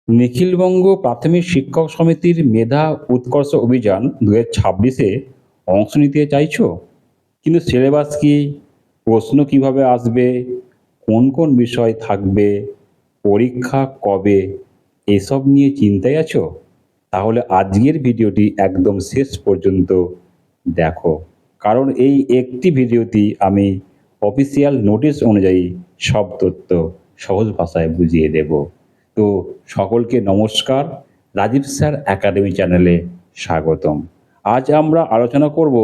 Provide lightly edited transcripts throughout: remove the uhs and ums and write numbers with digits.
নিখিলবঙ্গ প্রাথমিক শিক্ষক সমিতির মেধা উৎকর্ষ অভিযান 2026-এ অংশ নিতে চাইছো, কিন্তু সিলেবাস কি, প্রশ্ন কিভাবে আসবে, কোন কোন বিষয় থাকবে, পরীক্ষা কবে, এসব নিয়ে চিন্তায় আছো? তাহলে আজকের ভিডিওটি একদম শেষ পর্যন্ত দেখো, কারণ এই একটি ভিডিওতেই আমি অফিসিয়াল নোটিশ অনুযায়ী সব তথ্য সহজ ভাষায় বুঝিয়ে দেব। তো সকলকে নমস্কার, রাজীব স্যার একাডেমি চ্যানেলে স্বাগতম। আজ আমরা আলোচনা করব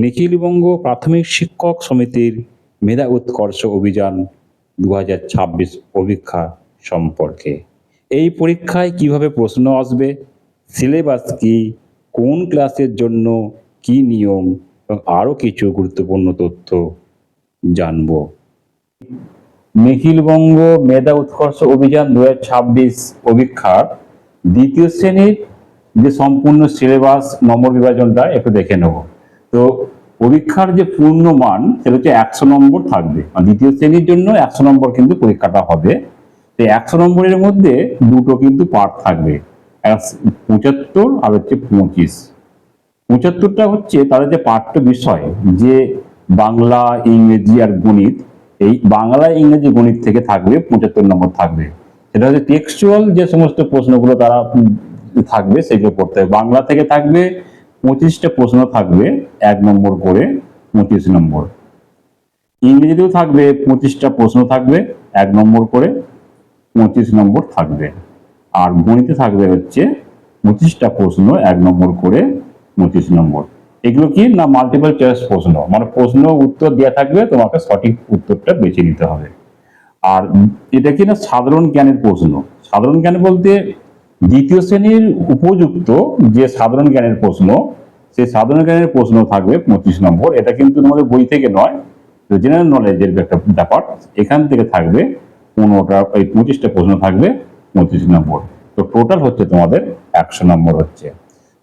নিখিলবঙ্গ প্রাথমিক শিক্ষক সমিতির মেধা উৎকর্ষ অভিযান 2026 পরীক্ষা সম্পর্কে। এই পরীক্ষায় কিভাবে প্রশ্ন আসবে, সিলেবাস কি, কোন ক্লাসের জন্য কি নিয়ম এবং আরও কিছু গুরুত্বপূর্ণ তথ্য জানব। নিখিলবঙ্গ মেধা উৎকর্ষ অভিযান 2026 পরীক্ষার দ্বিতীয় শ্রেণীর যে সম্পূর্ণ সিলেবাস নম্বর বিভাজনটা একটু দেখে নেব। তো পরীক্ষার যে পূর্ণ মান সেটা হচ্ছে 100 নম্বর থাকবে, দ্বিতীয় শ্রেণীর জন্য 100 নম্বর কিন্তু পরীক্ষাটা হবে। তো 100 নম্বরের মধ্যে দুটো কিন্তু পার্ট থাকবে, 75 আর হচ্ছে 25। 75টা হচ্ছে তাদের যে পাঠ্য বিষয়, যে বাংলা, ইংরেজি আর গণিত। এই বাংলা, ইংরেজি, গণিত থেকে থাকবে 75 নম্বর থাকবে। সেটা হচ্ছে টেক্সচুয়াল যে সমস্ত প্রশ্নগুলো তারা থাকবে সেগুলো পড়তে হবে। বাংলা থেকে থাকবে 25টা প্রশ্ন থাকবে, 1 নম্বর করে 25 নম্বর। ইংরেজিতেও থাকবে 25টা প্রশ্ন থাকবে, 1 নম্বর করে 25 নম্বর থাকবে। আর গণিতে থাকবে হচ্ছে 25টা প্রশ্ন, 1 নম্বর করে 25 নম্বর। এগুলো কি না, মাল্টিপল চয়েস প্রশ্ন, মানে প্রশ্ন উত্তর দেওয়া থাকবে, তোমাকে সঠিক উত্তরটা বেছে নিতে হবে। আর এটা কি না, সাধারণ জ্ঞানের প্রশ্ন। সাধারণ জ্ঞান বলতে দ্বিতীয় শ্রেণীর উপযুক্ত যে সাধারণ জ্ঞানের প্রশ্ন, সেই সাধারণ জ্ঞানের প্রশ্ন থাকবে 25 নম্বর। এটা কিন্তু তোমাদের বই থেকে নয়, জেনারেল নলেজের একটা ব্যাপার। এখান থেকে থাকবে 15টা, এই 25টা প্রশ্ন থাকবে 25 নম্বর। তো টোটাল হচ্ছে তোমাদের 100 নম্বর হচ্ছে।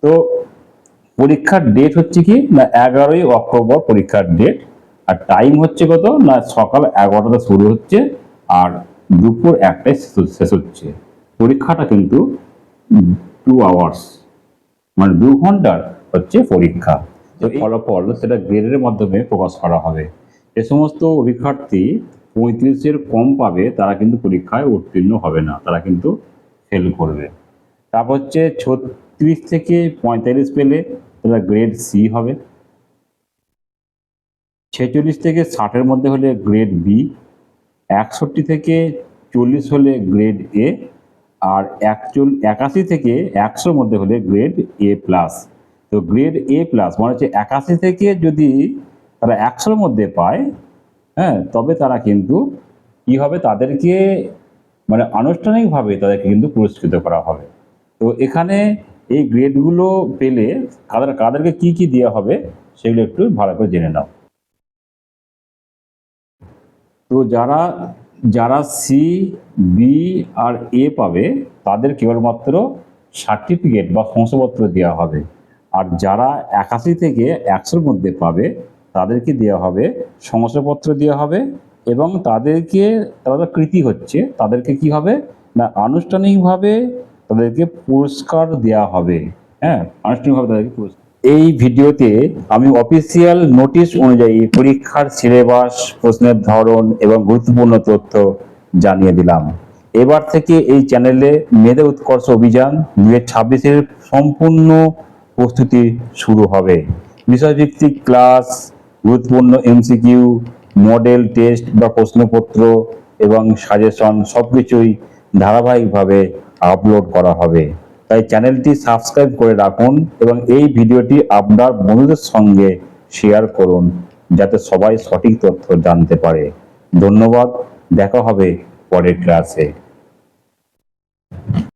তো পরীক্ষার ডেট হচ্ছে কি না, 11ই অক্টোবর পরীক্ষার ডেট। আর টাইম হচ্ছে কত না, সকাল 11টাতে শুরু হচ্ছে আর দুপুর 1টায় শেষ হচ্ছে। পরীক্ষাটা কিন্তু 2 আওয়ার্স, মানে 2 ঘন্টার হচ্ছে পরীক্ষা। তো ফলাফল সেটা গ্রেডের মাধ্যমে প্রকাশ করা হবে। যে সমস্ত পরীক্ষার্থী 35-এর কম পাবে তারা কিন্তু পরীক্ষায় উত্তীর্ণ হবে না, তারা কিন্তু ফেল করবে। তারপর হচ্ছে 36 থেকে 45 পেলে তারা গ্রেড সি হবে। 46 থেকে 60-এর মধ্যে হলে গ্রেড বি। 61 থেকে 40 হলে গ্রেড এ। আর 81 থেকে 100-র মধ্যে হলে গ্রেড এ প্লাস। তো গ্রেড এ প্লাস মানে হচ্ছে 81 থেকে যদি তারা 100-র মধ্যে পায়, হ্যাঁ, তবে তারা কিন্তু কি হবে, তাদেরকে মানে আনুষ্ঠানিকভাবে তাদেরকে কিন্তু পুরস্কৃত করা হবে। তো এখানে এই গ্রেডগুলো পেলে কাদেরকে কি কি দেওয়া হবে সেগুলো একটু ভালো করে জেনে নাও। তো যারা যারা সি, বি আর এ পাবে তাদের কেবলমাত্র সার্টিফিকেট বা শংসাপত্র দেওয়া হবে। আর যারা 81 থেকে 100-র মধ্যে পাবে তাদেরকে দেওয়া হবে শংসাপত্র দেওয়া হবে, এবং তাদেরকে, তারা কৃতী হচ্ছে, তাদেরকে কি হবে না, আনুষ্ঠানিকভাবে তাদেরকে পুরস্কার দেওয়া হবে। হ্যাঁ, আনুষ্ঠানিকভাবে তাদেরকে পুরস্কার। এই ভিডিওতে আমি অফিসিয়াল নোটিশ অনুযায়ী পরীক্ষার সিলেবাস, প্রশ্নের ধরন এবং গুরুত্বপূর্ণ তথ্য জানিয়ে দিলাম। এবার থেকে এই চ্যানেলে মেধা উৎকর্ষ অভিযান 2026-এর সম্পূর্ণ প্রস্তুতি শুরু হবে। বিষয়ভিত্তিক ক্লাস, গুরুত্বপূর্ণ এমসিকিউ, মডেল টেস্ট বা প্রশ্নপত্র এবং সাজেশন সবকিছুই ধারাবাহিকভাবে আপলোড করা হবে। তাই চ্যানেলটি সাবস্ক্রাইব করে রাখুন এবং এই ভিডিওটি আপনার বন্ধুদের সঙ্গে শেয়ার করুন, যাতে সবাই সঠিক তথ্য জানতে পারে। ধন্যবাদ, দেখা হবে পরের ক্লাসে।